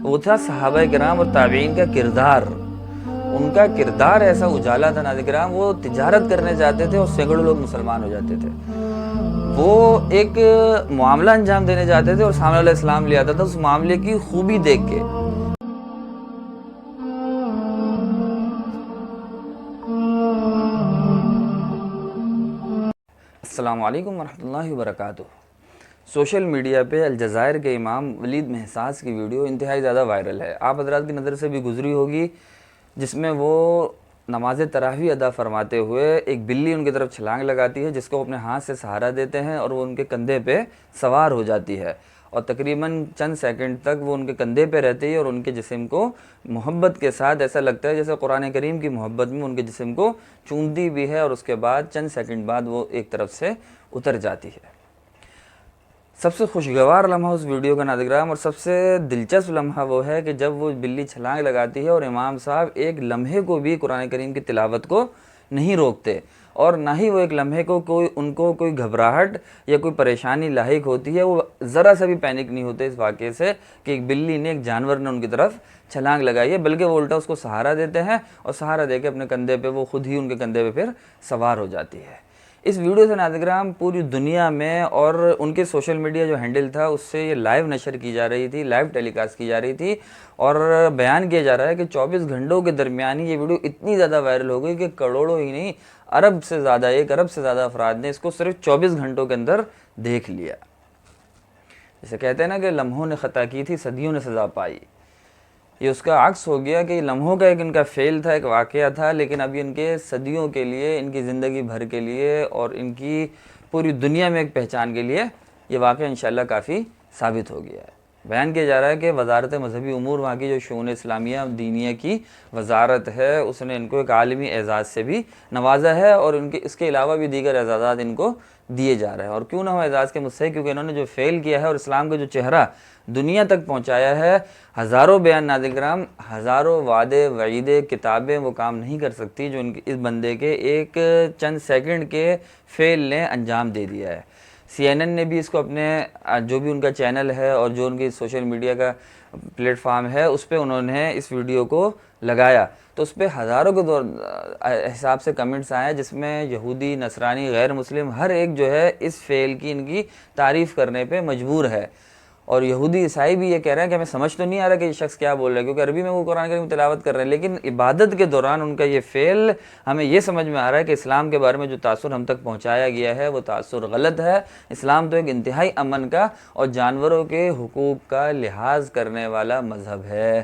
وہ تھا صحابہ کرام اور تابعین کا کردار. ان کا کردار ایسا اجالا تھا ناظرین کرام، وہ تجارت کرنے جاتے تھے اور سینکڑوں لوگ مسلمان ہو جاتے تھے. وہ ایک معاملہ انجام دینے جاتے تھے اور سامنے والا اسلام لے آتا تھا اس معاملے کی خوبی دیکھ کے. السلام علیکم ورحمۃ اللہ وبرکاتہ. سوشل میڈیا پہ الجزائر کے امام ولید محساس کی ویڈیو انتہائی زیادہ وائرل ہے. آپ حضرات کی نظر سے بھی گزری ہوگی، جس میں وہ نماز تراویح ادا فرماتے ہوئے ایک بلی ان کی طرف چھلانگ لگاتی ہے، جس کو اپنے ہاتھ سے سہارا دیتے ہیں اور وہ ان کے کندھے پہ سوار ہو جاتی ہے، اور تقریباً چند سیکنڈ تک وہ ان کے کندھے پہ رہتی ہے اور ان کے جسم کو محبت کے ساتھ ایسا لگتا ہے جیسے قرآن کریم کی محبت میں ان کے جسم کو چومتی بھی ہے، اور اس کے بعد چند سیکنڈ بعد وہ ایک طرف سے اتر جاتی ہے. سب سے خوشگوار لمحہ اس ویڈیو کا ناظرین کرام اور سب سے دلچسپ لمحہ وہ ہے کہ جب وہ بلی چھلانگ لگاتی ہے اور امام صاحب ایک لمحے کو بھی قرآن کریم کی تلاوت کو نہیں روکتے، اور نہ ہی وہ ایک لمحے کو ان کو کوئی گھبراہٹ یا کوئی پریشانی لاحق ہوتی ہے. وہ ذرا سا بھی پینک نہیں ہوتے اس واقعے سے کہ ایک بلی نے، ایک جانور نے ان کی طرف چھلانگ لگائی ہے، بلکہ وہ الٹا اس کو سہارا دیتے ہیں اور سہارا دے کے اپنے کندھے پہ وہ خود ہی ان کے کندھے پہ پھر سوار ہو جاتی ہے. اس ویڈیو سے ناظرین کرام پوری دنیا میں اور ان کے سوشل میڈیا جو ہینڈل تھا اس سے یہ لائیو نشر کی جا رہی تھی، لائیو ٹیلی کاسٹ کی جا رہی تھی، اور بیان کیا جا رہا ہے کہ 24 گھنٹوں کے درمیان ہی یہ ویڈیو اتنی زیادہ وائرل ہو گئی کہ کروڑوں ہی نہیں، ارب سے زیادہ، 1 ارب سے زیادہ افراد نے اس کو صرف 24 گھنٹوں کے اندر دیکھ لیا. جسے کہتے ہیں نا کہ لمحوں نے خطا کی تھی، صدیوں نے سزا پائی. یہ اس کا عکس ہو گیا کہ لمحوں کا ایک ان کا فعل تھا، ایک واقعہ تھا، لیکن اب ان کے صدیوں کے لیے، ان کی زندگی بھر کے لیے اور ان کی پوری دنیا میں ایک پہچان کے لیے یہ واقعہ انشاءاللہ کافی ثابت ہو گیا ہے. بیان کیا جا رہا ہے کہ وزارت مذہبی امور، وہاں کی جو شؤون اسلامیہ دینیہ کی وزارت ہے، اس نے ان کو ایک عالمی اعزاز سے بھی نوازا ہے، اور اس کے علاوہ بھی دیگر اعزازات ان کو دیے جا رہے ہیں. اور کیوں نہ ہو اعزاز کے مستحق، کیونکہ انہوں نے جو فعل کیا ہے اور اسلام کا جو چہرہ دنیا تک پہنچایا ہے. ہزاروں بیان ناظرین کرام، ہزاروں وعدے وعیدے کتابیں وہ کام نہیں کر سکتی جو اس بندے کے ایک چند سیکنڈ کے فعل نے انجام دے دیا ہے. CNN نے بھی اس کو اپنے جو بھی ان کا چینل ہے اور جو ان کی سوشل میڈیا کا پلیٹ فارم ہے اس پہ انہوں نے اس ویڈیو کو لگایا، تو اس پہ ہزاروں کے حساب سے کمنٹس آئے، جس میں یہودی، نصرانی، غیر مسلم ہر ایک جو ہے اس فعل کی، ان کی تعریف کرنے پہ مجبور ہے. اور یہودی عیسائی بھی یہ کہہ رہے ہیں کہ ہمیں سمجھ تو نہیں آ رہا کہ یہ شخص کیا بول رہا ہے، کیونکہ عربی میں وہ قرآن کریم تلاوت کر رہے ہیں، لیکن عبادت کے دوران ان کا یہ فعل ہمیں یہ سمجھ میں آ رہا ہے کہ اسلام کے بارے میں جو تاثر ہم تک پہنچایا گیا ہے وہ تاثر غلط ہے. اسلام تو ایک انتہائی امن کا اور جانوروں کے حقوق کا لحاظ کرنے والا مذہب ہے.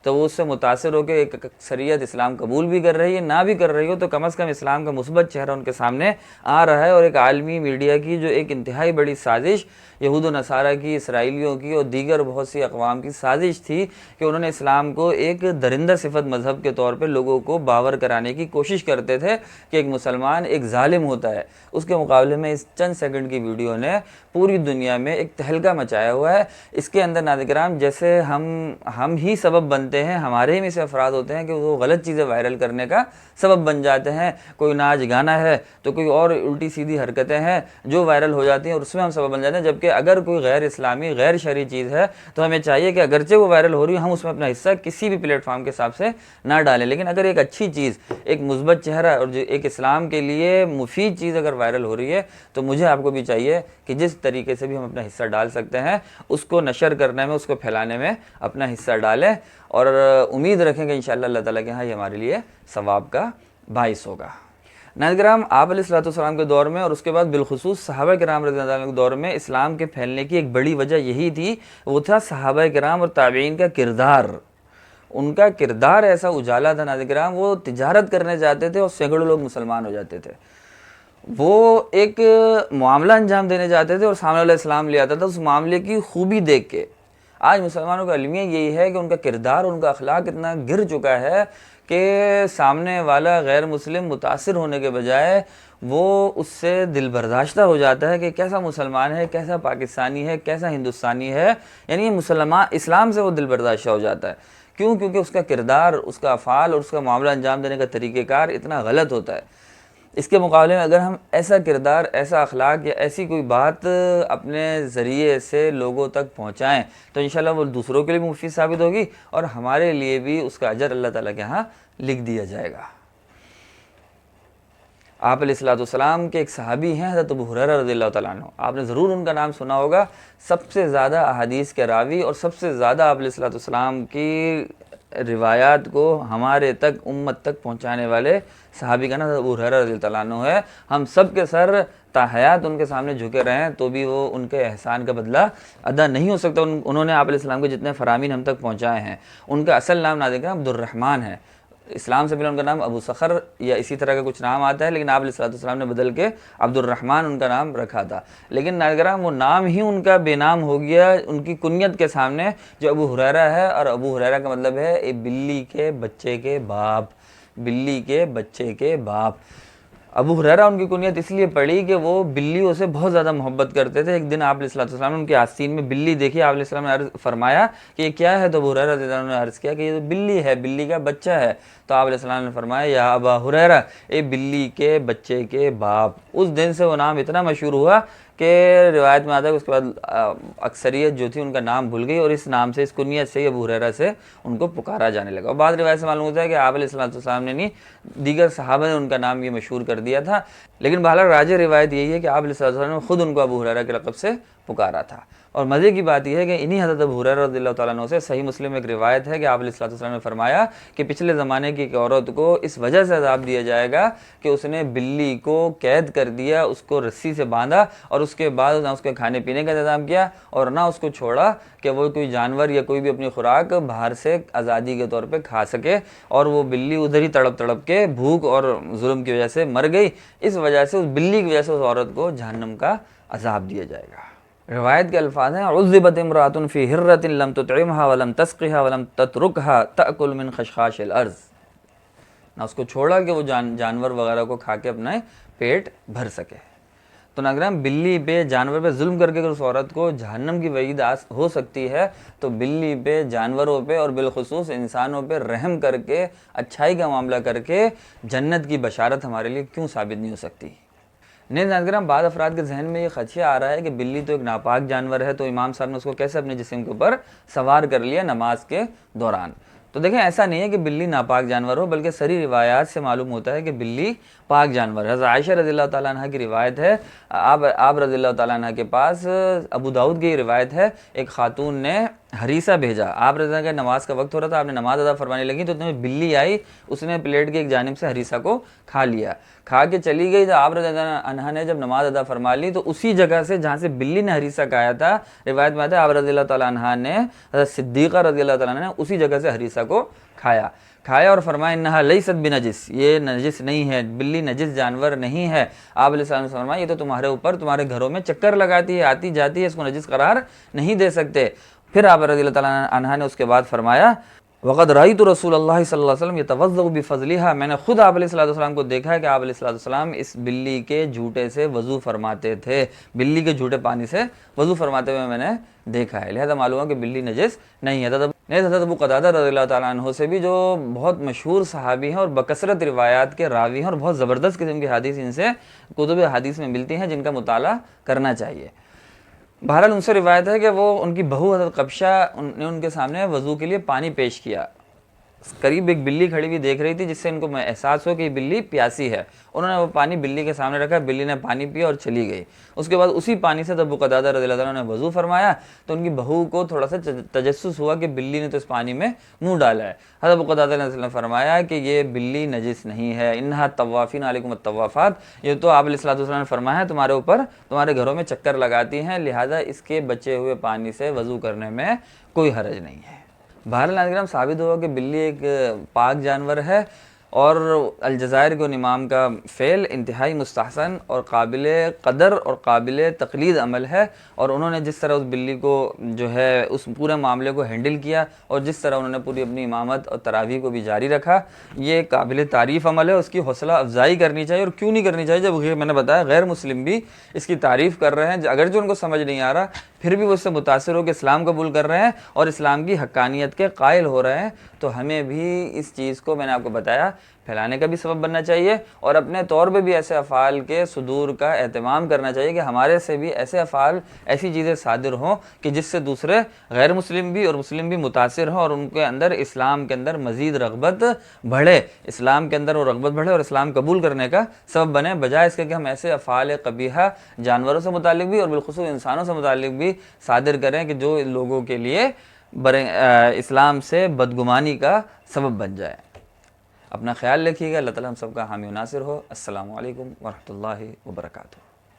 تو وہ اس سے متاثر ہو کے ایک اکثریت اسلام قبول بھی کر رہی ہے، نہ بھی کر رہی ہو تو کم از کم اسلام کا مثبت چہرہ ان کے سامنے آ رہا ہے. اور ایک عالمی میڈیا کی جو ایک انتہائی بڑی سازش، یہود و نصارہ کی، اسرائیلیوں کی اور دیگر بہت سی اقوام کی سازش تھی کہ انہوں نے اسلام کو ایک درندہ صفت مذہب کے طور پہ لوگوں کو باور کرانے کی کوشش کرتے تھے کہ ایک مسلمان ایک ظالم ہوتا ہے. اس کے مقابلے میں اس چند سیکنڈ کی ویڈیو نے پوری دنیا میں ایک تہلکہ مچایا ہوا ہے. اس کے اندر ناظرین کرام جیسے ہم ہی سبب بنتے ہیں، ہمارے ہی میں سے افراد ہوتے ہیں کہ وہ غلط چیزیں وائرل کرنے کا سبب بن جاتے ہیں. کوئی ناچ گانا ہے تو کوئی اور الٹی سیدھی حرکتیں ہیں جو وائرل ہو جاتی ہیں اور اس میں ہم سبب بن جاتے ہیں. جبکہ اگر کوئی غیر اسلامی، غیر شرعی چیز ہے تو ہمیں چاہیے کہ اگرچہ وہ وائرل ہو رہی ہے ہم اس میں اپنا حصہ کسی بھی پلیٹ فارم کے حساب سے نہ ڈالیں، لیکن اگر ایک اچھی چیز، ایک مثبت چہرہ اور جو ایک اسلام کے لیے مفید چیز اگر وائرل ہو رہی ہے تو مجھے آپ کو بھی چاہیے کہ جس طریقے سے بھی ہم اپنا حصہ ڈال سکتے ہیں اس کو نشر کرنے میں، اس کو پھیلانے میں اپنا حصہ ڈالیں، اور امید رکھیں کہ انشاءاللہ اللہ تعالیٰ کے ہاں یہ ہمارے لیے ثواب کا باعث ہوگا. ناظرین کرام، آپ علیہ الصلوۃ والسلام کے دور میں اور اس کے بعد بالخصوص صحابہ کرام رضی اللہ عنہ کے دور میں اسلام کے پھیلنے کی ایک بڑی وجہ یہی تھی، وہ تھا صحابہ کرام اور تابعین کا کردار. ان کا کردار ایسا اجالا تھا ناظرین کرام، وہ تجارت کرنے جاتے تھے اور سینکڑوں لوگ مسلمان ہو جاتے تھے. وہ ایک معاملہ انجام دینے جاتے تھے اور سامنے والا اسلام لے آتا تھا اس معاملے کی خوبی دیکھ کے. آج مسلمانوں کا المیہ یہی ہے کہ ان کا کردار، ان کا اخلاق اتنا گر چکا ہے کہ سامنے والا غیر مسلم متاثر ہونے کے بجائے وہ اس سے دل برداشتہ ہو جاتا ہے کہ کیسا مسلمان ہے، کیسا پاکستانی ہے، کیسا ہندوستانی ہے. یعنی یہ مسلمان، اسلام سے وہ دل برداشتہ ہو جاتا ہے. کیوں؟ کیونکہ اس کا کردار، اس کا افعال اور اس کا معاملہ انجام دینے کا طریقہ کار اتنا غلط ہوتا ہے. اس کے مقابلے میں اگر ہم ایسا کردار، ایسا اخلاق یا ایسی کوئی بات اپنے ذریعے سے لوگوں تک پہنچائیں تو انشاءاللہ وہ دوسروں کے لیے مفید ثابت ہوگی اور ہمارے لیے بھی اس کا اجر اللہ تعالیٰ کے ہاں لکھ دیا جائے گا۔ آپ علیہ السلام کے ایک صحابی ہیں حضرت ابو ہریرہ رضی اللہ تعالیٰ عنہ، آپ نے ضرور ان کا نام سنا ہوگا۔ سب سے زیادہ احادیث کے راوی اور سب سے زیادہ آپ علیہ السلام کی روایات کو ہمارے تک، امت تک پہنچانے والے صحابی کا نام حضرت ابو ہریرہ رضی اللہ عنہ ہے۔ ہم سب کے سر تا حیات ان کے سامنے جھکے رہے ہیں تو بھی وہ ان کے احسان کا بدلہ ادا نہیں ہو سکتا۔ انہوں نے آپ علیہ السلام کے جتنے فرامین ہم تک پہنچائے ہیں، ان کا اصل نام نادر عبد الرحمن ہے۔ اسلام سے پہلے ان کا نام ابو صخر یا اسی طرح کا کچھ نام آتا ہے، لیکن آپ علیہ السلام نے بدل کے عبد الرحمن ان کا نام رکھا تھا۔ لیکن ناظرین وہ نام ہی ان کا بے نام ہو گیا ان کی کنیت کے سامنے جو ابو ہریرہ ہے، اور ابو ہریرہ کا مطلب ہے ایک بلی کے بچے کے باپ، بلی کے بچے کے باپ۔ ابو ہریرہ ان کی کنیت اس لیے پڑی کہ وہ بلیوں سے بہت زیادہ محبت کرتے تھے۔ ایک دن آپ علیہ السلام نے ان کے آستین میں بلی دیکھی، آپ علیہ السلام نے عرض فرمایا کہ یہ کیا ہے؟ تو ابو ہریرہ رضی اللہ عنہ نے عرض کیا کہ یہ بلی ہے، بلی کا بچہ ہے۔ تو آپ علیہ السلام نے فرمایا یا ابا ہریرہ، اے بلی کے بچے کے باپ۔ اس دن سے وہ نام اتنا مشہور ہوا کہ روایت میں آتا ہے کہ اس کے بعد اکثریت جو تھی ان کا نام بھول گئی اور اس نام سے، اس کنیت سے ابو ہریرہ سے ان کو پکارا جانے لگا۔ اور بعض روایت سے معلوم ہوتا ہے کہ آپ علیہ السلام نے نہیں، دیگر صحابہ نے ان کا نام یہ مشہور کر دیا تھا، لیکن بہرحال راجح روایت یہی ہے کہ آپ علیہ السلام نے خود ان کو ابو ہریرہ کے لقب سے پکارا تھا۔ اور مزے کی بات یہ ہے کہ انہی حضرت ابو ہریرہ رضی اللہ تعالیٰ عنہ سے صحیح مسلم میں ایک روایت ہے کہ آپ علیہ السلام نے فرمایا کہ پچھلے زمانے کی ایک عورت کو اس وجہ سے عذاب دیا جائے گا کہ اس نے بلی کو قید کر دیا، اس کو رسی سے باندھا اور اس کے بعد نہ اس کے کھانے پینے کا انتظام کیا اور نہ اس کو چھوڑا کہ وہ کوئی جانور یا کوئی بھی اپنی خوراک باہر سے آزادی کے طور پہ کھا سکے، اور وہ بلی ادھر ہی تڑپ تڑپ کے بھوک اور ظلم کی وجہ سے مر گئی۔ اس وجہ سے، اس بلی کی وجہ سے اس عورت کو جہنم کا عذاب دیا جائے گا۔ روایت کے الفاظ ہیں عذبت امرأۃ فی ہرۃ لم تطعمها ولم تسقها ولم تترکها تأکل من خشخاش الارض، نہ اس کو چھوڑا کہ وہ جانور وغیرہ کو کھا کے اپنا پیٹ بھر سکے۔ تو ناظرین بلی پہ، جانور پہ ظلم کر کے اگر اس عورت کو جہنم کی وعید ہو سکتی ہے تو بلی پہ، جانوروں پہ اور بالخصوص انسانوں پہ رحم کر کے، اچھائی کا معاملہ کر کے جنت کی بشارت ہمارے لیے کیوں ثابت نہیں ہو سکتی؟ نہیں ناظرین، بعض افراد کے ذہن میں یہ خدشہ آ رہا ہے کہ بلی تو ایک ناپاک جانور ہے تو امام صاحب نے اس کو کیسے اپنے جسم کے اوپر سوار کر لیا نماز کے دوران۔ تو دیکھیں ایسا نہیں ہے کہ بلی ناپاک جانور ہو، بلکہ سری روایات سے معلوم ہوتا ہے کہ بلی پاک جانور ہے۔ حضرت عائشہ رضی اللہ تعالیٰ عنہ کی روایت ہے، آپ رضی اللہ تعالیٰ عنہ کے پاس ابو داؤد کی روایت ہے، ایک خاتون نے ہریسہ بھیجا، آپ رضی اللہ عنہ کا نماز کا وقت ہو رہا تھا، آپ نے نماز ادا فرمانے لگی تو تمہیں بلی آئی، اس نے پلیٹ کی ایک جانب سے ہریسہ کو کھا لیا، کھا کے چلی گئی۔ تو آپ رضی اللہ عنہ نے جب نماز ادا فرما لی تو اسی جگہ سے جہاں سے بلی نے ہریسہ کھایا تھا، روایت میں آتا ہے آپ رضی اللہ تعالیٰ عنہ نے، حضرت صدیقہ رضی اللہ تعالیٰ عنہ نے اسی جگہ سے ہریسہ کو کھایا اور فرمایا انہا لیست بنجس، یہ نجس نہیں ہے، بلی نجس جانور نہیں ہے۔ آپ علیہ السلام نے فرمایا یہ تو تمہارے اوپر، تمہارے گھروں میں چکر لگاتی ہے، آتی جاتی ہے، اس کو نجس قرار نہیں دے سکتے۔ پھر آپ رضی اللہ تعالیٰ عنہ نے اس کے بعد فرمایا وقد رأیت رسول اللہ صلی اللہ علیہ وسلم یتوضأ بفضلها، میں نے خود آپ علیہ السلام کو دیکھا ہے کہ آپ علیہ السلام اس بلی کے جھوٹے سے وضو فرماتے تھے، بلی کے جھوٹے پانی سے وضو فرماتے ہوئے میں نے دیکھا ہے، لہذا معلوم ہے کہ بلی نجس نہیں ہے۔ حضرت ابو قتادہ رضی اللہ تعالیٰ عنہ سے بھی، جو بہت مشہور صحابی ہیں اور بکثرت روایات کے راوی ہیں اور بہت زبردست قسم کی حدیث ان سے کتب حدیث میں ملتی ہیں جن کا مطالعہ کرنا چاہیے۔ بہرحال ان سے روایت ہے کہ وہ ان کی بہو حضرت قبشہ نے ان کے سامنے وضو کے لیے پانی پیش کیا، قریب ایک بلی کھڑی ہوئی دیکھ رہی تھی جس سے ان کو احساس ہو کہ یہ بلی پیاسی ہے، انہوں نے وہ پانی بلی کے سامنے رکھا، بلی نے پانی پیا اور چلی گئی۔ اس کے بعد اسی پانی سے ابو قتادہ رضی اللہ عنہ نے وضو فرمایا تو ان کی بہو کو تھوڑا سا تجسس ہوا کہ بلی نے تو اس پانی میں منہ ڈالا ہے۔ حضرت ابو قتادہ نے فرمایا کہ یہ بلی نجس نہیں ہے، انہا طوافین علیکم الطوافات، یہ تو آپ علیہ الصلوۃ والسلام نے فرمایا ہے تمہارے اوپر، تمہارے گھروں میں چکر لگاتی ہیں، لہذا اس کے بچے ہوئے پانی سے وضو کرنے میں کوئی حرج نہیں ہے۔ بہرحال ناظرین ثابت ہوا کہ بلی ایک پاک جانور ہے، اور الجزائر کے امام کا فعل انتہائی مستحسن اور قابل قدر اور قابل تقلید عمل ہے، اور انہوں نے جس طرح اس بلی کو جو ہے اس پورے معاملے کو ہینڈل کیا اور جس طرح انہوں نے پوری اپنی امامت اور تراویح کو بھی جاری رکھا، یہ قابل تعریف عمل ہے، اس کی حوصلہ افزائی کرنی چاہیے۔ اور کیوں نہیں کرنی چاہیے جب میں نے بتایا غیر مسلم بھی اس کی تعریف کر رہے ہیں، اگرچہ ان کو سمجھ نہیں آ رہا پھر بھی وہ اس سے متاثر ہو کے اسلام قبول کر رہے ہیں اور اسلام کی حقانیت کے قائل ہو رہے ہیں، تو ہمیں بھی اس چیز کو، میں نے آپ کو بتایا پھیلانے کا بھی سبب بننا چاہیے، اور اپنے طور پہ بھی ایسے افعال کے صدور کا اہتمام کرنا چاہیے کہ ہمارے سے بھی ایسے افعال، ایسی چیزیں صادر ہوں کہ جس سے دوسرے غیر مسلم بھی اور مسلم بھی متاثر ہوں، اور ان کے اندر اسلام کے اندر مزید رغبت بڑھے، اسلام کے اندر وہ رغبت بڑھے اور اسلام قبول کرنے کا سبب بنے، بجائے اس کے کہ ہم ایسے افعال قبیحہ جانوروں سے متعلق بھی اور بالخصوص انسانوں سے متعلق بھی صادر کریں کہ جو لوگوں کے لیے اسلام سے بدگمانی کا سبب بن جائے۔ اپنا خیال رکھیے گا، اللہ تعالیٰ ہم سب کا حامی و ناصر ہو۔ السلام علیکم ورحمۃ اللہ وبرکاتہ۔